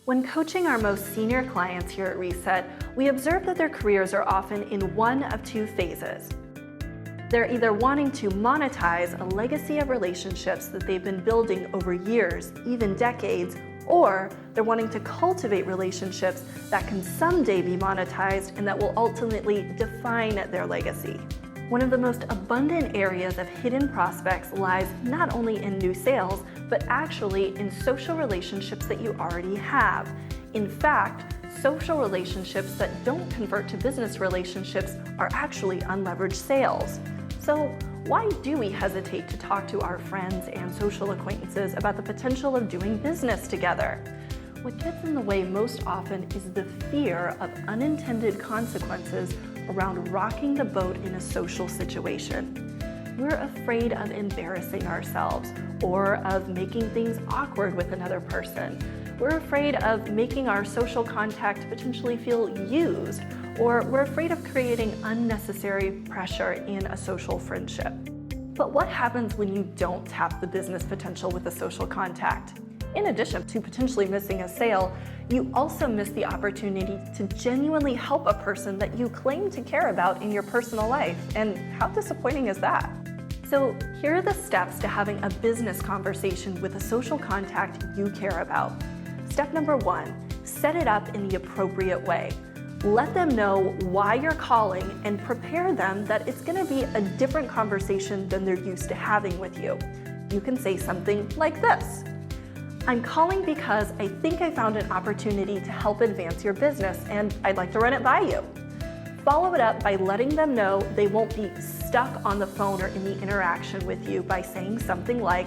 When coaching our most senior clients here at Reset, we observe that their careers are often in one of two phases. They're either wanting to monetize a legacy of relationships that they've been building over years, even decades, or they're wanting to cultivate relationships that can someday be monetized and that will ultimately define their legacy. One of the most abundant areas of hidden prospects lies not only in new sales, but actually in social relationships that you already have. In fact, social relationships that don't convert to business relationships are actually unleveraged sales. So why do we hesitate to talk to our friends and social acquaintances about the potential of doing business together? What gets in the way most often is the fear of unintended consequences around rocking the boat in a social situation. We're afraid of embarrassing ourselves or of making things awkward with another person. We're afraid of making our social contact potentially feel used, or we're afraid of creating unnecessary pressure in a social friendship. But what happens when you don't tap the business potential with a social contact? In addition to potentially missing a sale, you also miss the opportunity to genuinely help a person that you claim to care about in your personal life. And how disappointing is that? So here are the steps to having a business conversation with a social contact you care about. Step number 1, set it up in the appropriate way. Let them know why you're calling and prepare them that it's going to be a different conversation than they're used to having with you. You can say something like this. I'm calling because I think I found an opportunity to help advance your business and I'd like to run it by you. Follow it up by letting them know they won't be stuck on the phone or in the interaction with you by saying something like,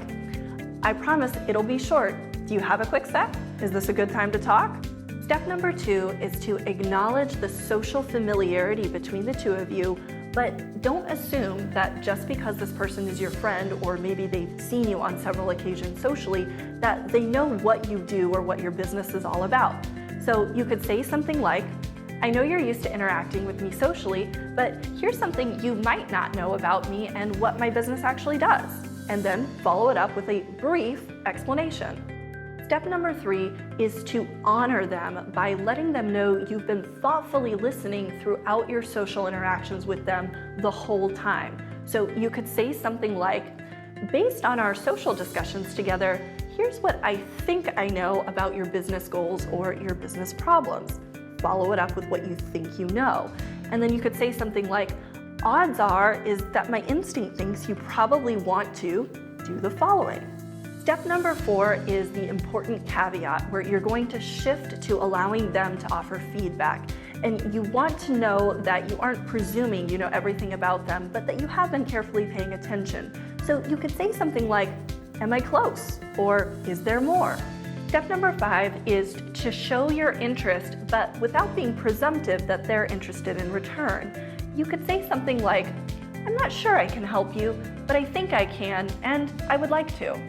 I promise it'll be short. Do you have a quick sec? Is this a good time to talk? Step number 2 is to acknowledge the social familiarity between the two of you, but don't assume that just because this person is your friend or maybe they've seen you on several occasions socially, that they know what you do or what your business is all about. So you could say something like, I know you're used to interacting with me socially, but here's something you might not know about me and what my business actually does. And then follow it up with a brief explanation. Step number 3 is to honor them by letting them know you've been thoughtfully listening throughout your social interactions with them the whole time. So you could say something like, based on our social discussions together, here's what I think I know about your business goals or your business problems. Follow it up with what you think you know. And then you could say something like, odds are is that my instinct thinks you probably want to do the following. Step number 4 is the important caveat where you're going to shift to allowing them to offer feedback. And you want to know that you aren't presuming you know everything about them, but that you have been carefully paying attention. So you could say something like, am I close? Or is there more? Step number 5 is to show your interest, but without being presumptive that they're interested in return. You could say something like, I'm not sure I can help you, but I think I can, and I would like to.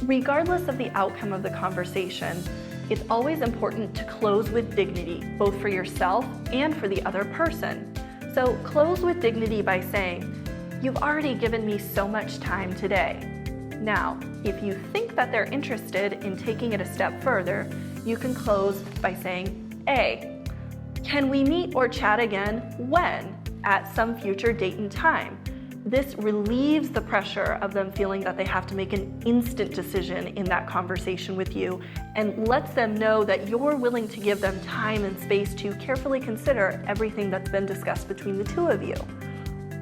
Regardless of the outcome of the conversation, it's always important to close with dignity, both for yourself and for the other person. So close with dignity by saying, you've already given me so much time today. Now, if you think that they're interested in taking it a step further, you can close by saying, A, can we meet or chat again when? At some future date and time. This relieves the pressure of them feeling that they have to make an instant decision in that conversation with you and lets them know that you're willing to give them time and space to carefully consider everything that's been discussed between the two of you.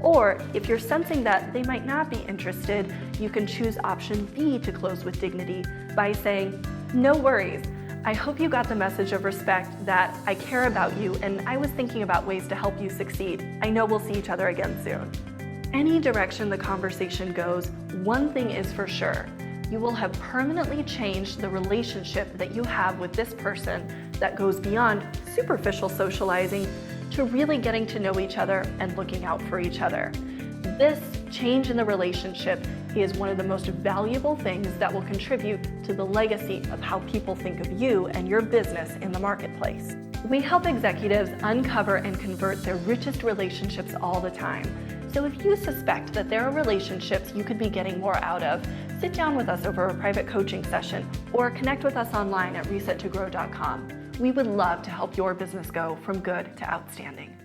Or if you're sensing that they might not be interested, you can choose option B to close with dignity by saying, no worries. I hope you got the message of respect that I care about you and I was thinking about ways to help you succeed. I know we'll see each other again soon. Any direction the conversation goes, one thing is for sure. You will have permanently changed the relationship that you have with this person that goes beyond superficial socializing to really getting to know each other and looking out for each other. This change in the relationship is one of the most valuable things that will contribute to the legacy of how people think of you and your business in the marketplace. We help executives uncover and convert their richest relationships all the time. So if you suspect that there are relationships you could be getting more out of, sit down with us over a private coaching session or connect with us online at resettogrow.com. We would love to help your business go from good to outstanding.